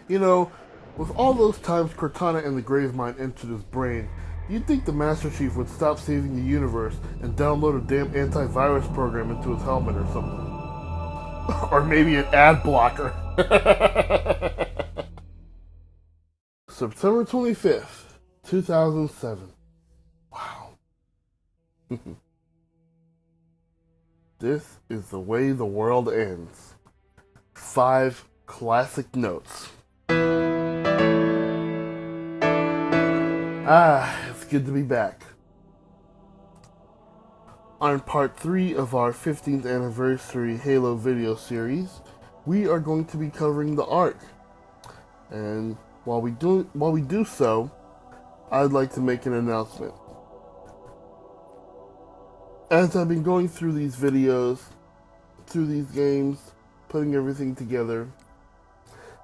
You know, with all those times Cortana and the Gravemind entered his brain, you'd think the Master Chief would stop saving the universe and download a damn antivirus program into his helmet or something. Or maybe an ad blocker. September 25th, 2007. Wow. This is the way the world ends. 5 classic notes. It's good to be back. On part 3 of our 15th anniversary Halo video series, we are going to be covering the Ark. And while we do so, I'd like to make an announcement. As I've been going through these videos, through these games, putting everything together,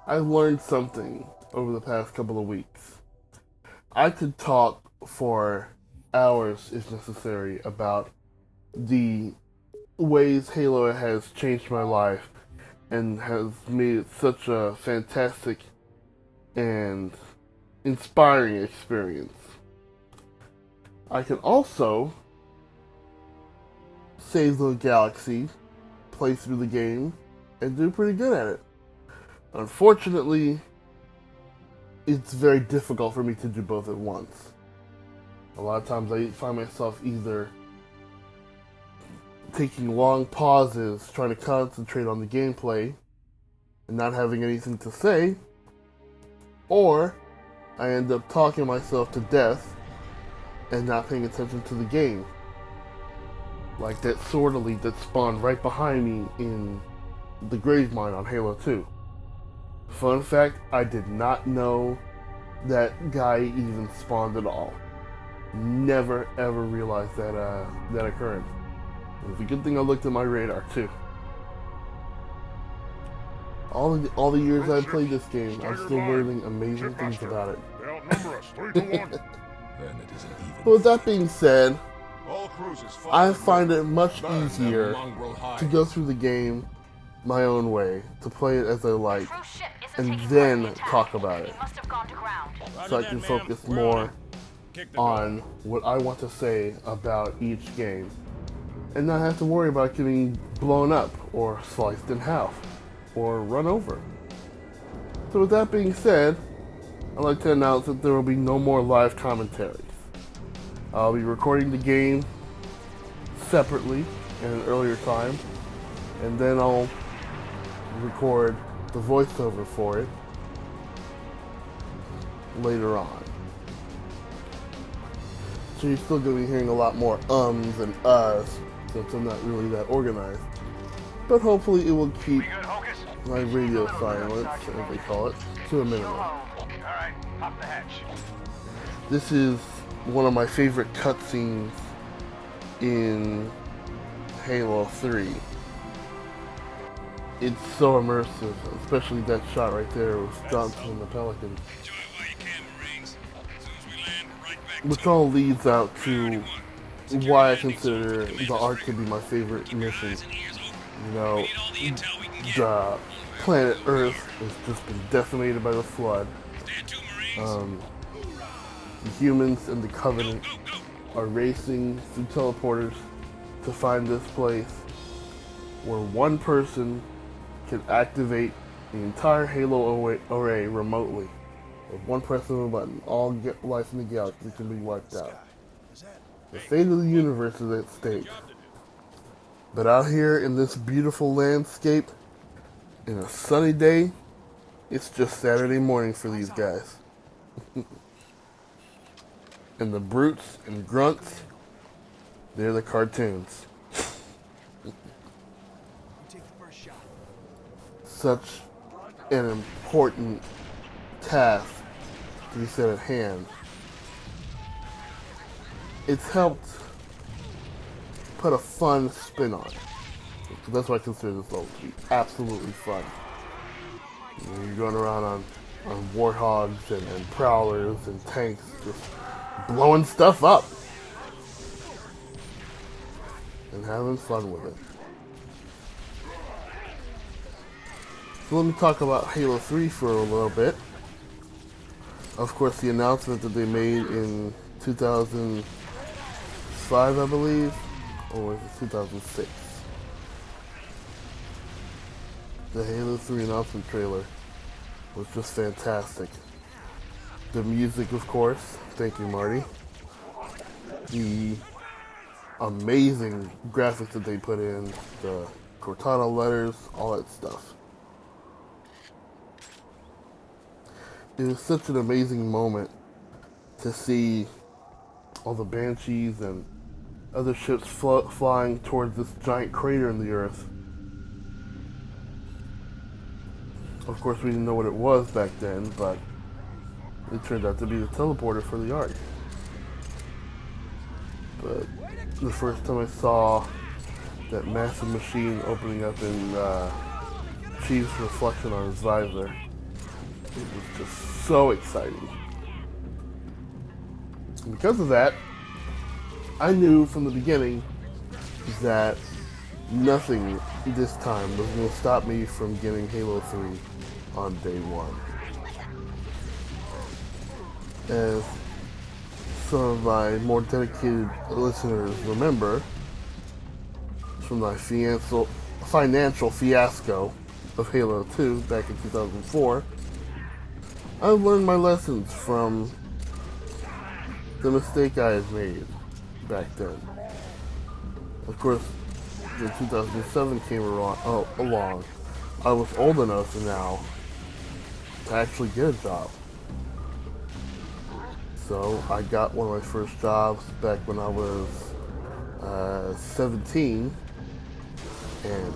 I've learned something over the past couple of weeks. I could talk for hours, if necessary, about the ways Halo has changed my life and has made it such a fantastic and inspiring experience. I can also save the galaxy, play through the game, and do pretty good at it. Unfortunately, it's very difficult for me to do both at once. A lot of times I find myself either taking long pauses, trying to concentrate on the gameplay, and not having anything to say, or I end up talking myself to death and not paying attention to the game. Like that sword elite that spawned right behind me in the Gravemind on Halo 2. Fun fact, I did not know that guy even spawned at all. Never ever realized that occurred. It was a good thing I looked at my radar too. All the years I've played this game, I'm still learning amazing things about it. But with that being said, I find it much easier to go through the game my own way, to play it as I like, and then talk about it. So I can focus more on what I want to say about each game, and not have to worry about getting blown up, or sliced in half, or run over. So with that being said, I'd like to announce that there will be no more live commentaries. I'll be recording the game separately in an earlier time, and then I'll record the voiceover for it later on. So you're still going to be hearing a lot more ums and uhs, since I'm not really that organized. But hopefully it will keep my radio silence, as they call it, to a minimum. This is one of my favorite cutscenes in Halo 3. It's so immersive, especially that shot right there with Johnson and the Pelican. Which all leads out to why I consider the Ark to be my favorite mission. You know, the planet Earth has just been decimated by the flood. The humans and the Covenant are racing through teleporters to find this place where one person can activate the entire Halo array remotely. With one press of a button, all life in the galaxy can be wiped out. The fate of the universe is at stake. But out here in this beautiful landscape, in a sunny day, it's just Saturday morning for these guys. And the brutes and grunts, they're the cartoons. Such an important task to be set at hand. It's helped put a fun spin on it. So that's why I consider this level to be absolutely fun. You know, you're going around on warthogs and prowlers and tanks, just blowing stuff up and having fun with it. So let me talk about Halo 3 for a little bit. Of course, the announcement that they made in 2005, I believe, or was it 2006? The Halo 3 announcement trailer was just fantastic. The music, of course, thank you, Marty. The amazing graphics that they put in, the Cortana letters, all that stuff. It was such an amazing moment to see all the Banshees and other ships flying towards this giant crater in the Earth. Of course, we didn't know what it was back then, but it turned out to be the teleporter for the Ark. But the first time I saw that massive machine opening up in Chief's reflection on his visor, it was just so exciting. And because of that, I knew from the beginning that nothing this time was going to stop me from getting Halo 3 on day one. As some of my more dedicated listeners remember, from my financial fiasco of Halo 2 back in 2004, I've learned my lessons from the mistake I had made back then. Of course, when 2007 came along, I was old enough now to actually get a job. So I got one of my first jobs back when I was 17, and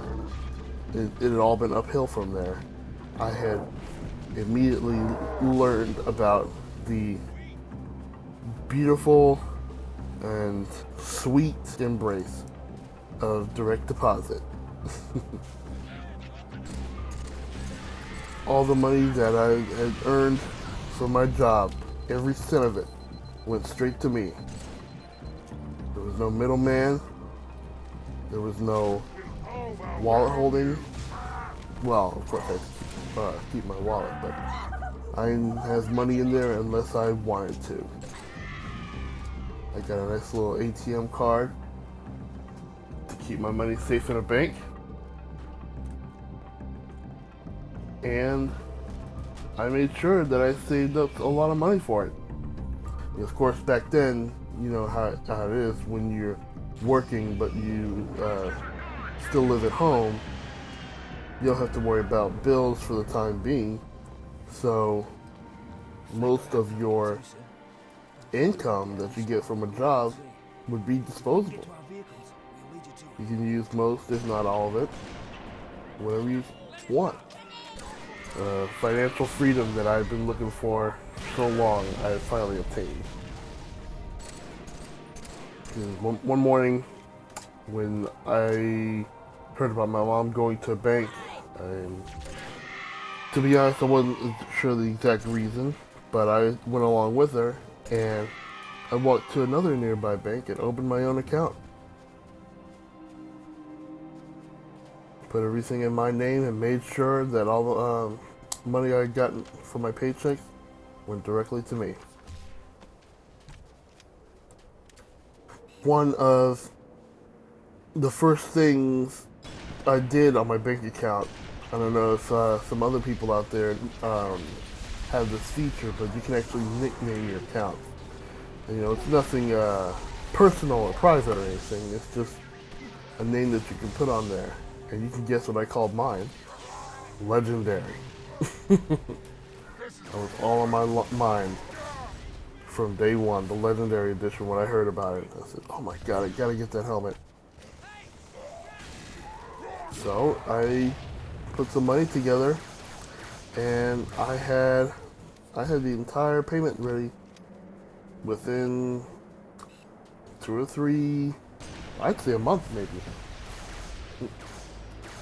it had all been uphill from there. I had immediately learned about the beautiful and sweet embrace of direct deposit. All the money that I had earned from my job, every cent of it, went straight to me. There was no middleman. There was no wallet holding. Well, of course I had to keep my wallet, but I didn't have money in there unless I wanted to. I got a nice little ATM card to keep my money safe in a bank. And I made sure that I saved up a lot of money for it. And of course, back then, you know how it is when you're working but you still live at home. You don't have to worry about bills for the time being. So most of your income that you get from a job would be disposable. You can use most, if not all of it, whatever you want. Financial freedom that I've been looking for so long, I finally obtained. One morning, when I heard about my mom going to a bank, to be honest, I wasn't sure the exact reason, but I went along with her, and I walked to another nearby bank and opened my own account. Put everything in my name and made sure that all the money I got from my paycheck went directly to me. One of the first things I did on my bank account, I don't know if some other people out there have this feature, but you can actually nickname your account. And, you know, it's nothing personal or private or anything. It's just a name that you can put on there. And you can guess what I called mine. Legendary. I was all on my mind from day one, the Legendary Edition. When I heard about it, I said, oh my god, I gotta get that helmet. So I put some money together, and I had the entire payment ready within 2 or 3, I'd say a month maybe.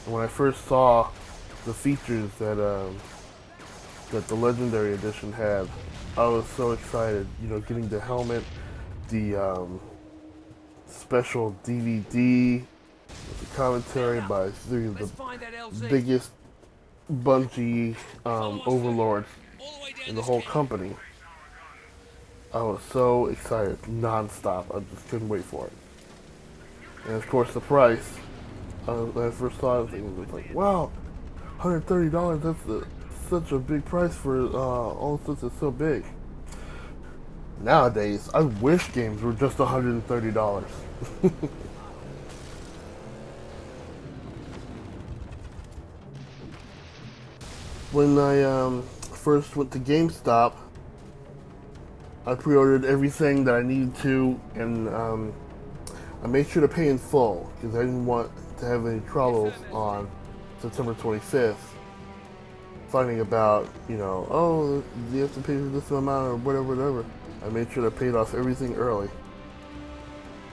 When I first saw the features that the Legendary Edition had, I was so excited. You know, getting the helmet, the special DVD with the commentary by three of the biggest Bungie overlord in the whole company. I was so excited, non-stop. I just couldn't wait for it. And of course, the price. When I first saw it, I was like, "Wow, $130. Such a big price for all since it's so big." Nowadays, I wish games were just $130. When I first went to GameStop, I pre-ordered everything that I needed to, and I made sure to pay in full because I didn't want to have any troubles on September 25th finding about, oh, you have to pay for this amount or whatever. I made sure to pay off everything early.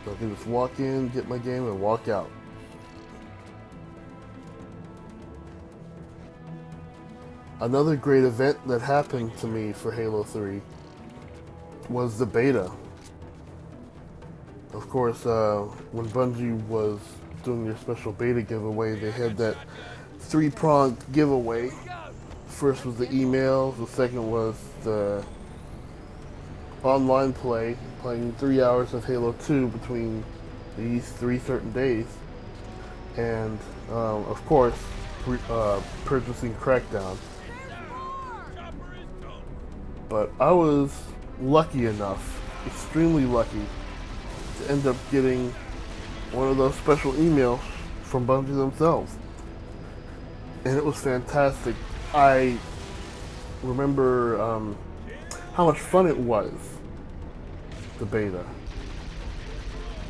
So I can just walk in, get my game, and walk out. Another great event that happened to me for Halo 3 was the beta. Of course, when Bungie was doing their special beta giveaway, they had that three-pronged giveaway. First was the emails, the second was the online playing 3 hours of Halo 2 between these 3 certain days, and of course, purchasing Crackdown. But I was lucky enough, extremely lucky, to end up getting one of those special emails from Bungie themselves. And it was fantastic. I remember how much fun it was, the beta.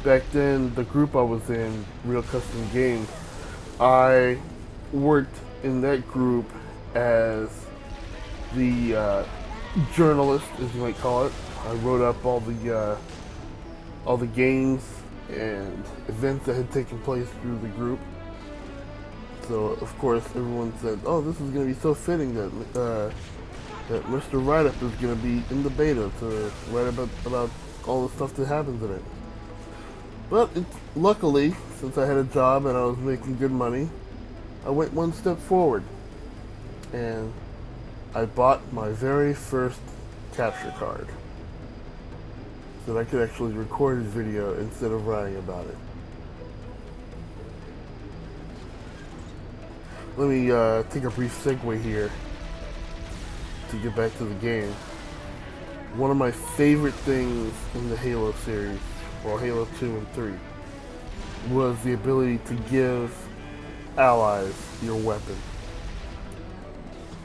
Back then, the group I was in, Real Custom Games, I worked in that group as the journalist, as you might call it. I wrote up all the games and events that had taken place through the group. So of course everyone said, "Oh, this is going to be so fitting that Mr. Write-Up is going to be in the beta to write about all the stuff that happens in it." But luckily, since I had a job and I was making good money, I went one step forward, and I bought my very first capture card so that I could actually record his video instead of writing about it. Let me take a brief segue here to get back to the game. One of my favorite things in the Halo series, well, Halo 2 and 3, was the ability to give allies your weapon.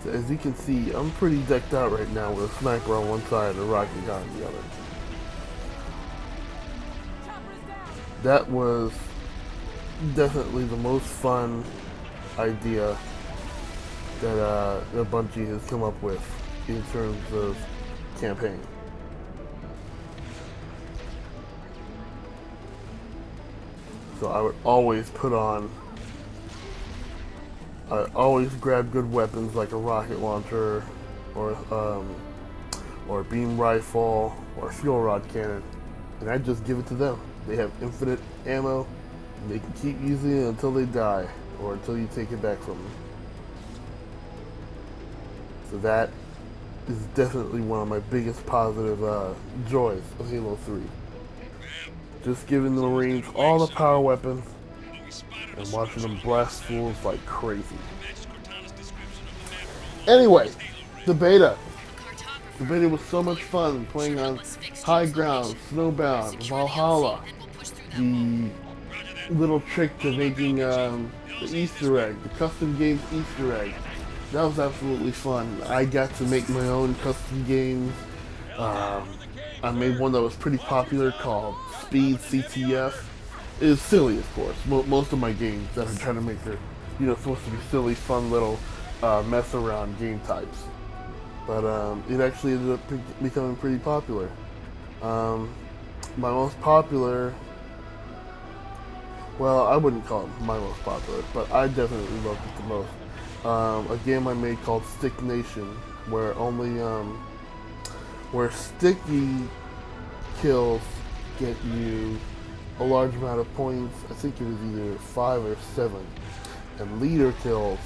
So as you can see, I'm pretty decked out right now with a sniper on one side and a rocket gun on the other. That was definitely the most fun idea that Bungie has come up with in terms of campaign. So I would always I always grab good weapons like a rocket launcher or a beam rifle or a fuel rod cannon, and I just give it to them. They have infinite ammo, and they can keep using it until they die or until you take it back from them. So that is definitely one of my biggest positive joys of Halo 3. Just giving the Marines all the power weapons and watching them blast fools like crazy. Anyway, the beta. The beta was so much fun playing on High Ground, Snowbound, Valhalla. The little trick to making the Easter egg, the custom games Easter egg. That was absolutely fun. I got to make my own custom games. I made one that was pretty popular called Speed CTF. It is silly, of course. Most of my games that I'm trying to make are, supposed to be silly, fun little mess around game types. But it actually ended up becoming pretty popular. My most popular, well, I wouldn't call it my most popular, but I definitely loved it the most. A game I made called Stick Nation, where where sticky kills get you a large amount of points. I think it was either 5 or 7, and leader kills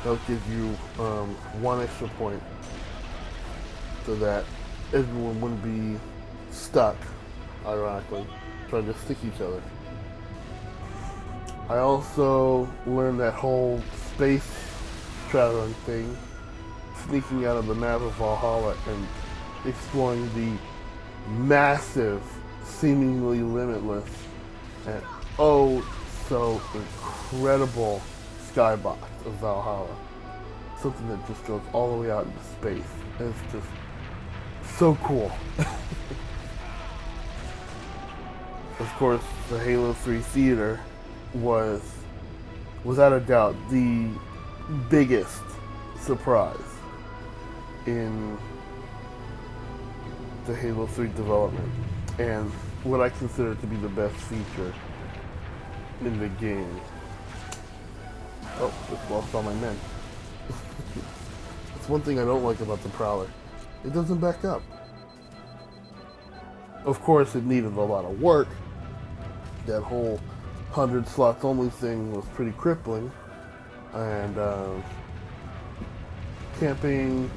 They'll give you one extra point so that everyone wouldn't be stuck, ironically, trying to stick each other. I also learned that whole space traveling thing, sneaking out of the map of Valhalla and exploring the massive, seemingly limitless, and oh so incredible skybox of Valhalla. Something that just goes all the way out into space. And it's just so cool. Of course, the Halo 3 theater was, without a doubt, the biggest surprise in the Halo 3 development, and what I consider to be the best feature in the game. Oh, just lost all my men. That's one thing I don't like about the Prowler. It doesn't back up. Of course, it needed a lot of work. That whole 100 slots only thing was pretty crippling. And camping,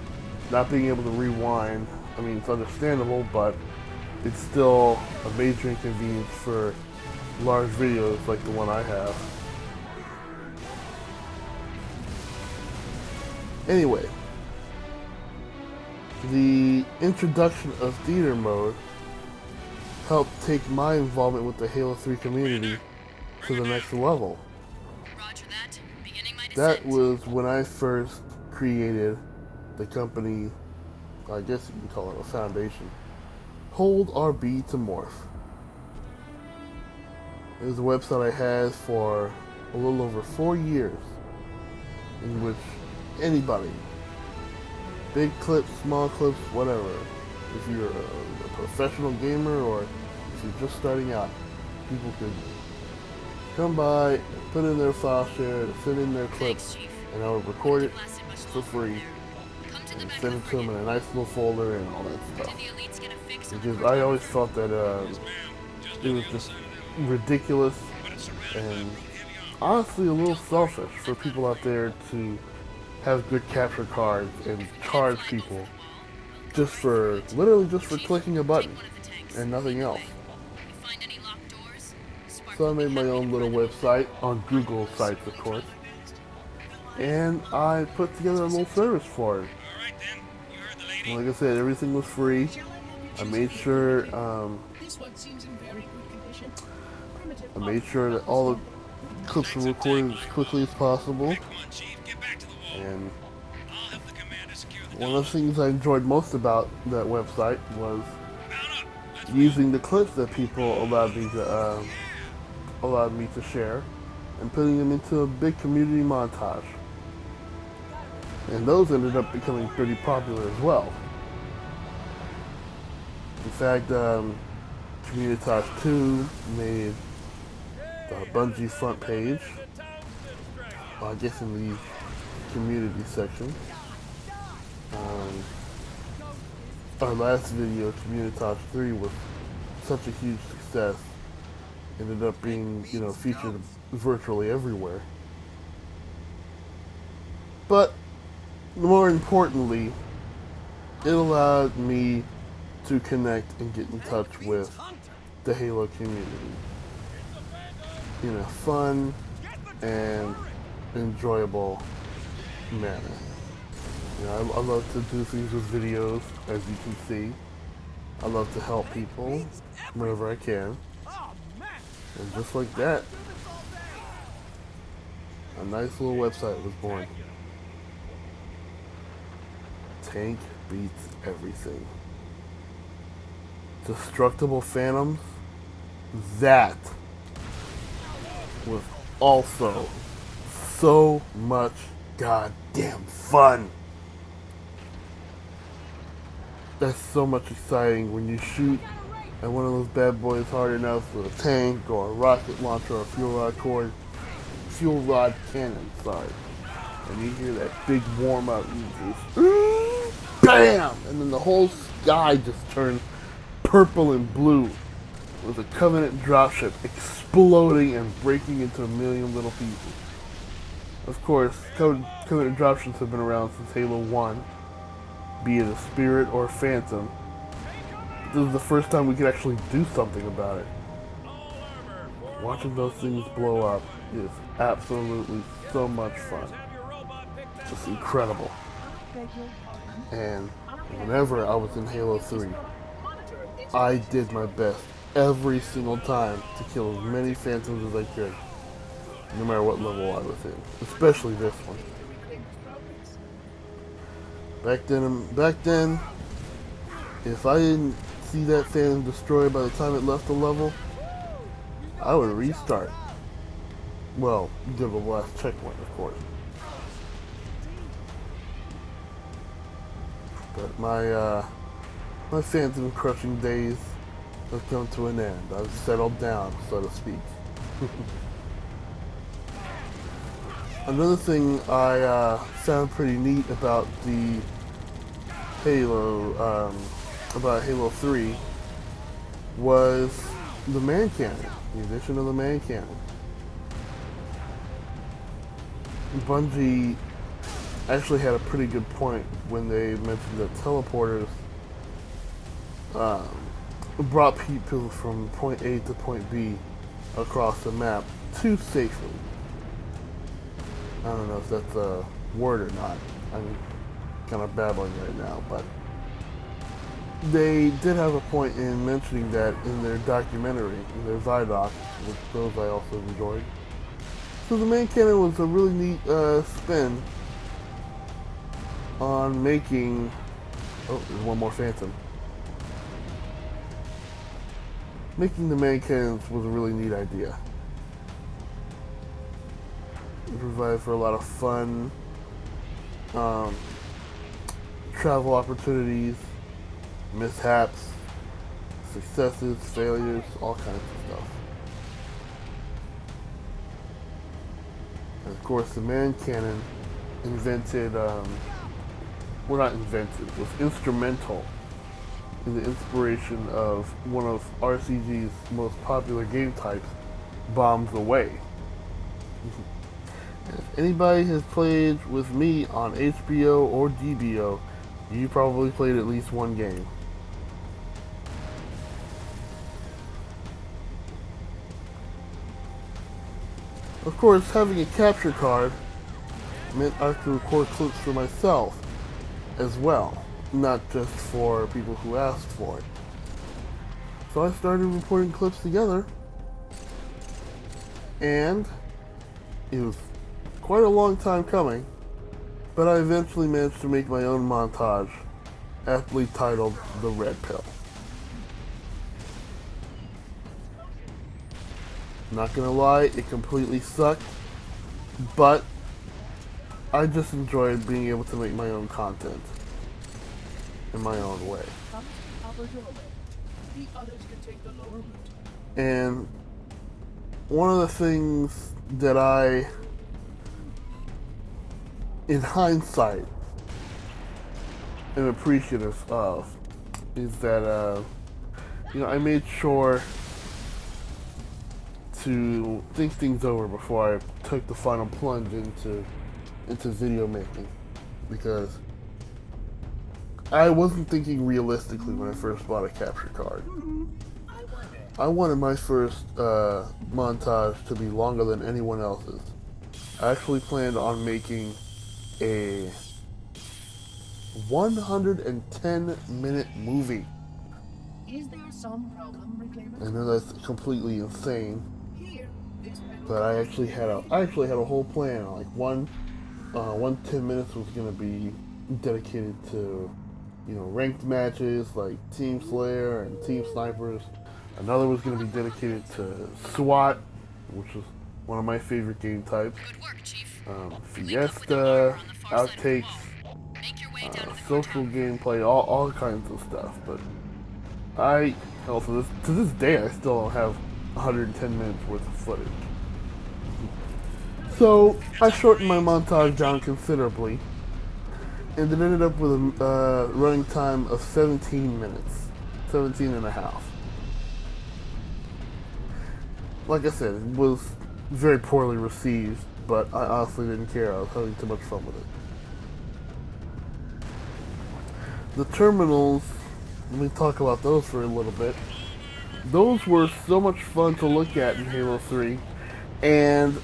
not being able to rewind, I mean, it's understandable, but it's still a major inconvenience for large videos like the one I have. Anyway, the introduction of theater mode helped take my involvement with the Halo 3 community to the next level. That was when I first created the company, I guess you can call it a foundation, Hold RB to Morph. It was a website I had for a little over 4 years, in which anybody, big clips, small clips, whatever, if you're a professional gamer or if you're just starting out, people could come by, put in their file share, send in their clips, and I would record it for free and send it to them in a nice little folder and all that stuff. Because I always felt that it was just ridiculous and honestly a little selfish for people out there to have good capture cards and charge people just for, literally just for clicking a button and nothing else. So I made my own little website on Google Sites, of course, and I put together a little service for it. And like I said, everything was free. I made sure that all the clips were recorded as quickly as possible. And one of the things I enjoyed most about that website was using the clips that people allowed me to share and putting them into a big community montage. And those ended up becoming pretty popular as well. In fact, Communitage 2 made the Bungie front page, I guess in the community section. Our last video, Communitage 3, was such a huge success. Ended up being, featured virtually everywhere. But more importantly, it allowed me to connect and get in touch with the Halo community in a fun and enjoyable manner. I love to do things with videos, as you can see. I love to help people whenever I can. And just like that, a nice little website was born. Tank beats everything. Destructible Phantoms, that was also so much goddamn fun. That's so much exciting when you shoot at one of those bad boys hard enough with a tank or a rocket launcher or a fuel rod cannon, and you hear that big warm up, you just BAM! And then the whole sky just turns purple and blue with a Covenant dropship exploding and breaking into a million little pieces. Of course, covenant dropships have been around since Halo 1, be it a Spirit or a Phantom. This is the first time we could actually do something about it. Watching those things blow up is absolutely so much fun. It's incredible. And whenever I was in Halo 3, I did my best every single time to kill as many Phantoms as I could, no matter what level I was in, especially this one. Back then, if I didn't see that Phantom destroyed by the time it left the level, I would restart. Well, give the last checkpoint, of course. But my Phantom crushing days have come to an end. I've settled down, so to speak. Another thing I found pretty neat about the Halo 3 was the man cannon, the addition of the man cannon. Bungie actually had a pretty good point when they mentioned that teleporters brought people from point A to point B across the map too safely. I don't know if that's a word or not. I'm kind of babbling right now, but they did have a point in mentioning that in their documentary, in their Vidoc, which those I also enjoyed. So the main cannon was a really neat spin on making... Oh, there's one more Phantom. Making the main cannons was a really neat idea. It provided for a lot of fun, travel opportunities, mishaps, successes, failures, all kinds of stuff. And of course, the man cannon was instrumental in the inspiration of one of RCG's most popular game types, Bombs Away. If anybody has played with me on HBO or DBO, you probably played at least one game. Of course, having a capture card meant I could record clips for myself as well, not just for people who asked for it. So I started recording clips together, and it was quite a long time coming, but I eventually managed to make my own montage, aptly titled The Red Pill. Not gonna lie, it completely sucked, but I just enjoyed being able to make my own content in my own way. And one of the things that I, in hindsight, am appreciative of is that, I made sure to think things over before I took the final plunge into video making, because I wasn't thinking realistically when I first bought a capture card. I wanted my first montage to be longer than anyone else's. I actually planned on making a 110-minute movie. Is there some problem, Reclaimer? I know that's completely insane, but I actually had a whole plan. Like one 10 minutes was gonna be dedicated to, ranked matches like Team Slayer and Team Snipers. Another was gonna be dedicated to SWAT, which is one of my favorite game types. Fiesta, outtakes, social gameplay, all kinds of stuff. But I also, to this day, I still don't have 110 minutes worth of footage. So I shortened my montage down considerably, and it ended up with a running time of 17 minutes, 17 and a half. Like I said, it was very poorly received but I honestly didn't care. I was having too much fun with it. The terminals, let me talk about those for a little bit. Those were so much fun to look at in Halo 3, and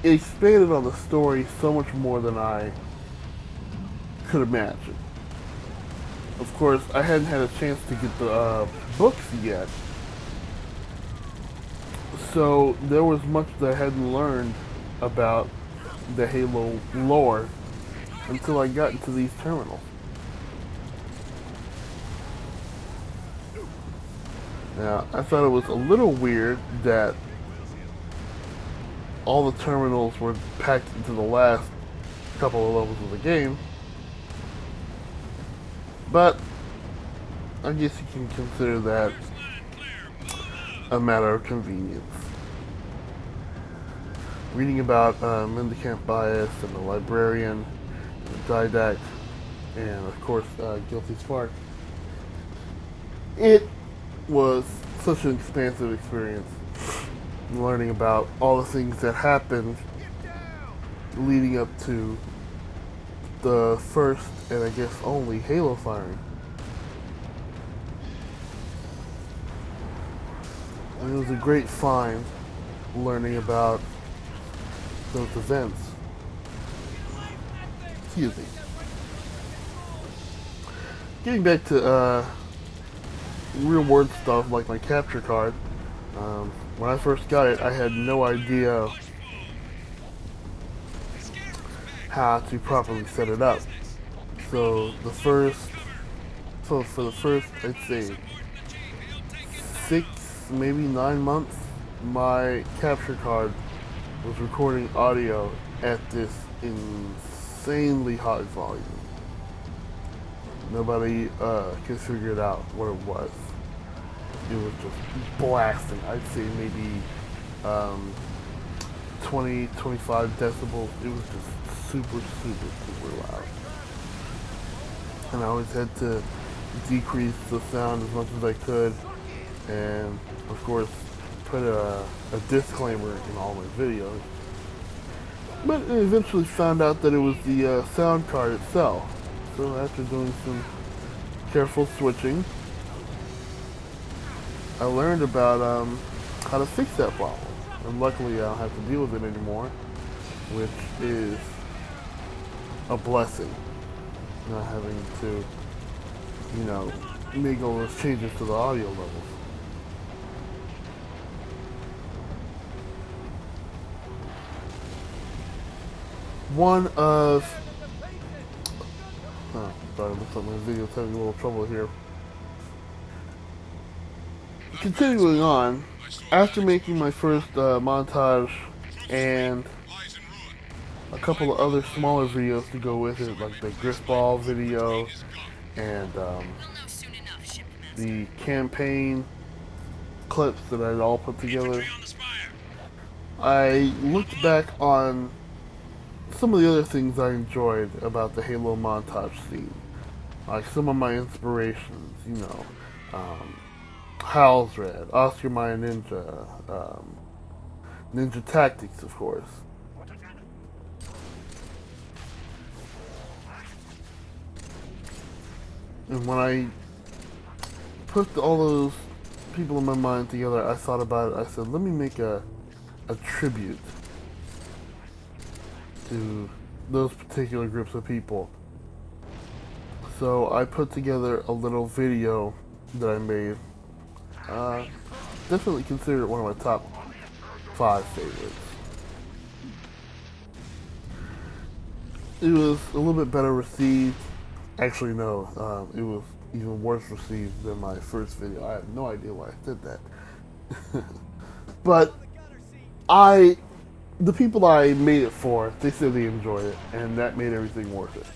it expanded on the story so much more than I could imagine. Of course, I hadn't had a chance to get the books yet, so there was much that I hadn't learned about the Halo lore until I got into these terminals. Now, I thought it was a little weird that all the terminals were packed into the last couple of levels of the game, but I guess you can consider that a matter of convenience. Reading about Mendicant Bias and the Librarian, the Didact, and of course Guilty Spark, it was such an expansive experience. Learning about all the things that happened leading up to the first and I guess only Halo firing. And it was a great find learning about those events. Excuse me. Getting back to real world stuff like my capture card. When I first got it, I had no idea how to properly set it up. So for the first, I'd say 6, maybe 9 months, my capture card was recording audio at this insanely high volume. Nobody could figure it out what it was. It was just blasting. I'd say maybe 20, 25 decibels. It was just super, super, super loud. And I always had to decrease the sound as much as I could. And of course, put a disclaimer in all my videos. But I eventually found out that it was the sound card itself. So after doing some careful switching, I learned about how to fix that problem. And luckily I don't have to deal with it anymore, which is a blessing. Not having to, make all those changes to the audio levels. One of... Oh, sorry, looks like my video's having a little trouble here. Continuing on, after making my first montage and a couple of other smaller videos to go with it, like the Gristball video and the campaign clips that I'd all put together, I looked back on some of the other things I enjoyed about the Halo montage scene. Like some of my inspirations, Howl's Red, Oscar Mayer Ninja, Ninja Tactics, of course. And when I put all those people in my mind together, I thought about it. I said, let me make a tribute to those particular groups of people. So I put together a little video that I made. Definitely consider it one of my top 5 favorites. It was a little bit better received. Actually, no, it was even worse received than my first video. I have no idea why I did that. But the people I made it for, they said they enjoyed it, and that made everything worth it.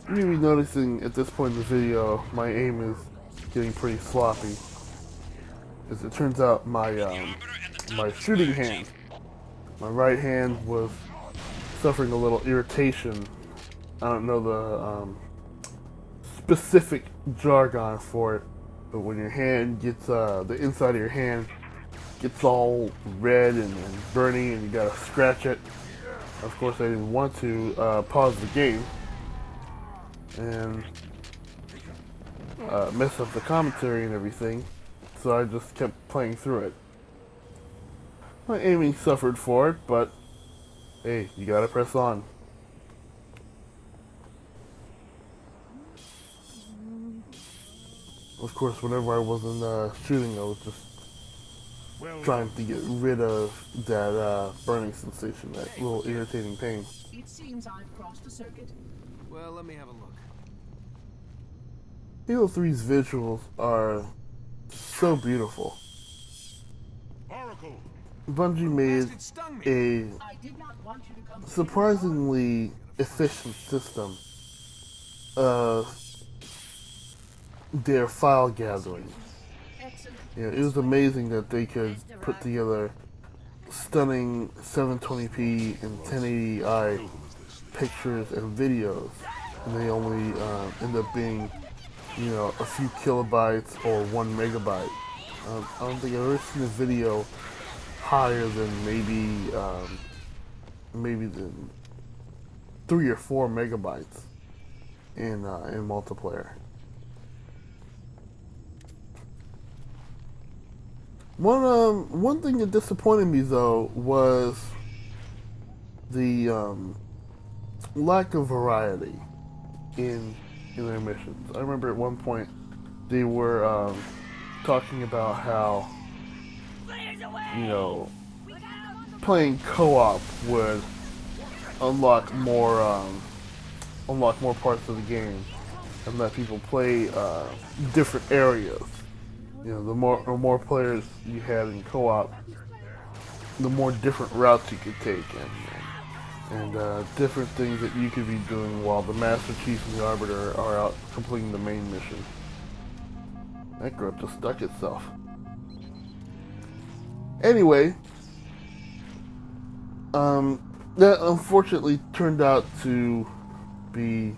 You may be noticing at this point in the video, my aim is getting pretty sloppy. As it turns out, my shooting hand, my right hand, was suffering a little irritation. I don't know the specific jargon for it, but when your hand gets, the inside of your hand gets all red and burning, and you gotta scratch it. Of course, I didn't want to pause the game and mess up the commentary and everything, so I just kept playing through it. My aiming suffered for it, but hey, you gotta press on. Of course, whenever I wasn't shooting, I was just trying to get rid of that burning sensation, that little irritating pain. It seems I've crossed the circuit. Well, let me have a look. Halo 3's visuals are so beautiful. Bungie made a I did not want you to come. surprisingly efficient system of their file gathering. Excellent. You know, it was amazing that they could put together stunning 720p and 1080i pictures and videos, and they only end up being, you know, a few kilobytes or 1 megabyte. I don't think I've ever seen a video higher than maybe the 3 or 4 megabytes in multiplayer. One thing that disappointed me though was the lack of variety in their missions. I remember at one point they were talking about how, you know, playing co-op would unlock more parts of the game and let people play different areas. You know, the more players you had in co-op, the more different routes you could take and different things that you could be doing while the Master Chief and the Arbiter are out completing the main mission. That grip just stuck itself. Anyway, that unfortunately turned out to be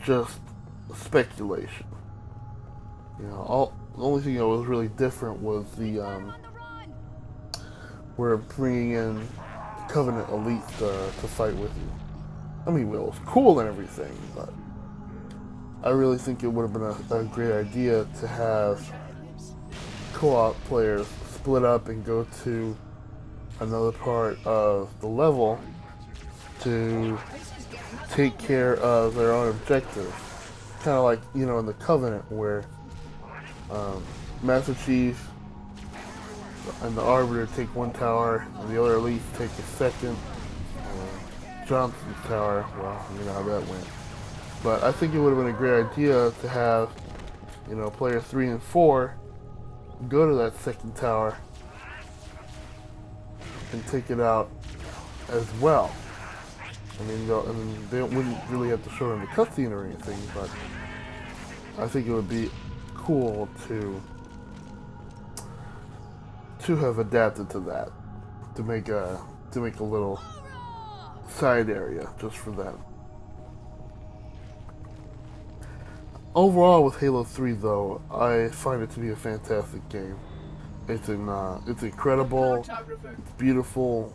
just speculation. You know, the only thing that was really different was we're bringing in Covenant elites to fight with you. I mean, well, it was cool and everything, but I really think it would have been a great idea to have co-op players split up and go to another part of the level to take care of their own objectives. Kind of like, you know, in the Covenant where Master Chief and the Arbiter take one tower and the other elites take a second. Johnson's tower, well, you know how that went. But I think it would have been a great idea to have, you know, players 3 and 4 go to that second tower and take it out as well. I mean, they wouldn't really have to show them the cutscene or anything, but I think it would be cool to have adapted to that, to make a little side area just for them. Overall, with Halo 3, though, I find it to be a fantastic game. It's incredible, it's beautiful,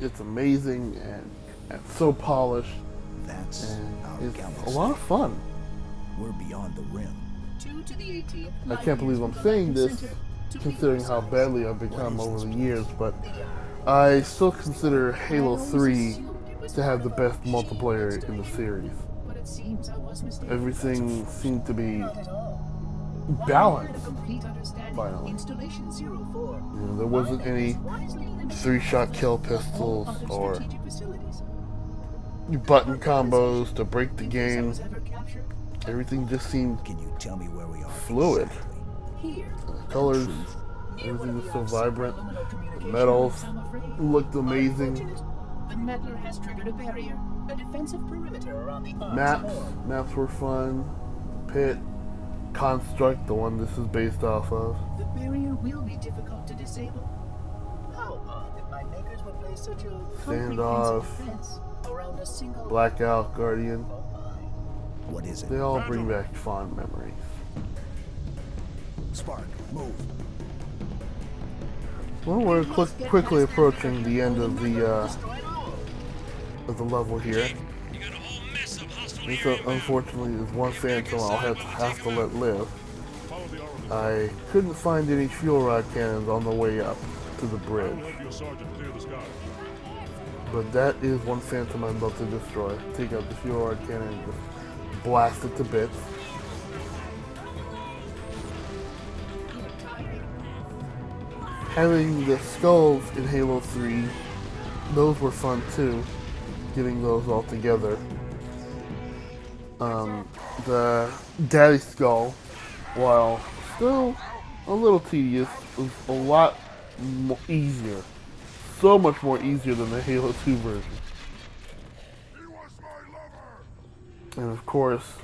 it's amazing, and so polished, and it's a lot of fun. We're beyond the rim. 2 to the 18th. I can't believe I'm saying this, considering how badly I've become over the years, but I still consider Halo 3 to have the best multiplayer in the series. But it seems I was mistaken. Everything seemed to be Not at all. balanced. Complete understanding. Finally. Installation 04. You know, there wasn't any 3-shot kill pistols or Strategic facilities. button combos to break the game. Was ever captured? Everything just seemed Can you tell me where we are? fluid. Exactly? Here. The colors, everything was so vibrant. The medals looked amazing. The meddler has triggered a barrier, a defensive perimeter around the arms Maps, core. maps were fun. Pit, Construct, the one this is based off of. The barrier will be difficult to disable. How odd that my makers would place such a Standoff, comprehensive defense around a single Blackout, Guardian. Oh my. What is it? They all bring back fond memories. Spark, move. Well, we're quickly approaching the end of the level here. And so, unfortunately, there's one phantom I'll have to let live. I couldn't find any fuel rod cannons on the way up to the bridge. But that is one phantom I'd love to destroy. Take out the fuel rod cannon and just blast it to bits. Having the skulls in Halo 3, those were fun too. Getting those all together. The Daddy Skull, while still a little tedious, was a lot easier. So much more easier than the Halo 2 version. And of course,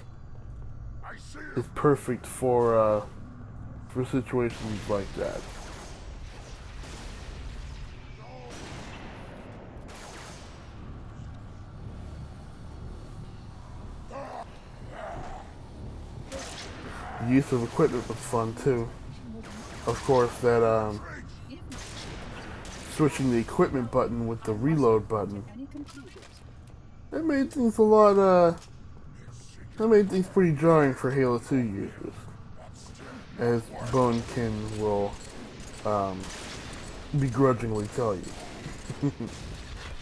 it's perfect for situations like that. The use of equipment was fun too. Of course, that switching the equipment button with the reload button, that made things a lot. That made things pretty jarring for Halo 2 users, as Bonekin will begrudgingly tell you.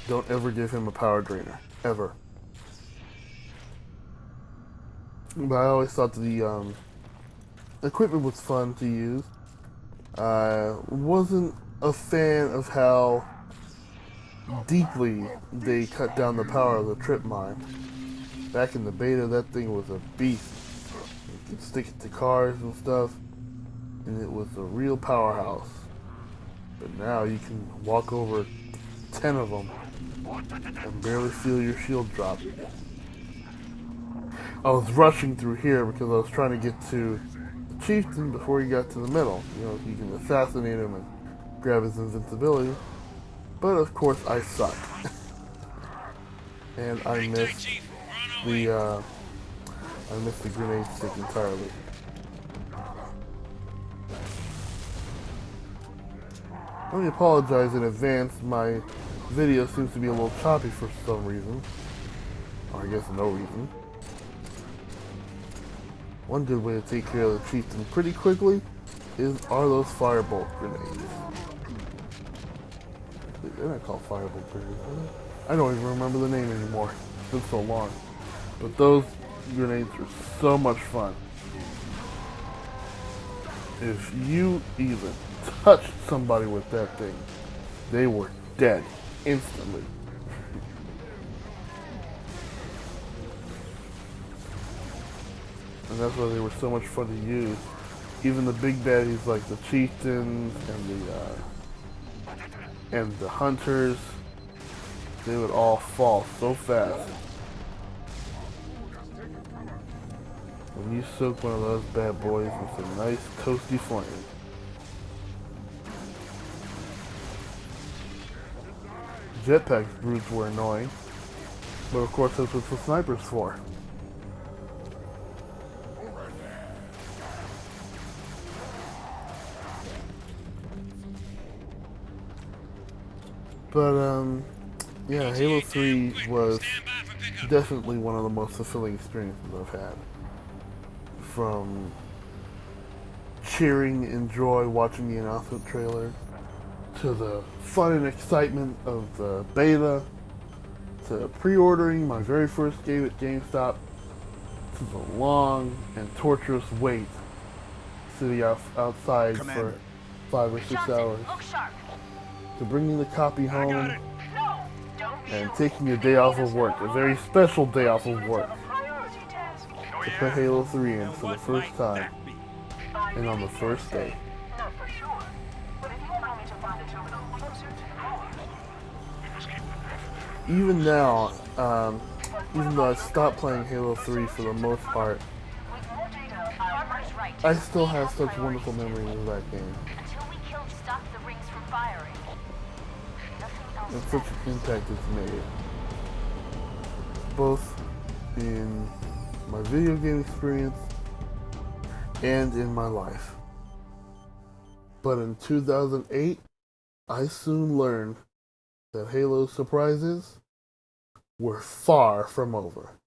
Don't ever give him a power drainer, ever. But I always thought the equipment was fun to use. I wasn't a fan of how deeply they cut down the power of the trip mine. Back in the beta, that thing was a beast. You could stick it to cars and stuff, and it was a real powerhouse. But now you can walk over 10 of them and barely feel your shield drop. I was rushing through here because I was trying to get to the chieftain before he got to the middle. You know, you can assassinate him and grab his invincibility. But of course I suck. And I missed the grenade stick entirely. Let me apologize in advance. My video seems to be a little choppy for some reason. Or I guess no reason. One good way to take care of the chieftain pretty quickly are those firebolt grenades. They're not called firebolt grenades, are they? I don't even remember the name anymore. It's been so long. But those grenades are so much fun. If you even touched somebody with that thing, they were dead instantly. And that's why they were so much fun to use. Even the big baddies like the chieftains and the hunters, they would all fall so fast. When you soak one of those bad boys with a nice toasty flame. Jetpack brutes were annoying, but of course that's what the sniper's for. But yeah, Halo 3 was definitely one of the most fulfilling experiences I've had. From cheering in joy watching the announcement trailer, to the fun and excitement of the beta, to pre-ordering my very first game at GameStop, to the long and torturous wait sitting outside Commander. for 5 or 6 hours, to bringing the copy home and taking a day off of work, a very special day off of work, to put Halo 3 in for the first time, and on the first day. Even now, even though I stopped playing Halo 3 for the most part, I still have such wonderful memories of that game. And such an impact it's made. Both in my video game experience and in my life. But in 2008, I soon learned that Halo's surprises were far from over.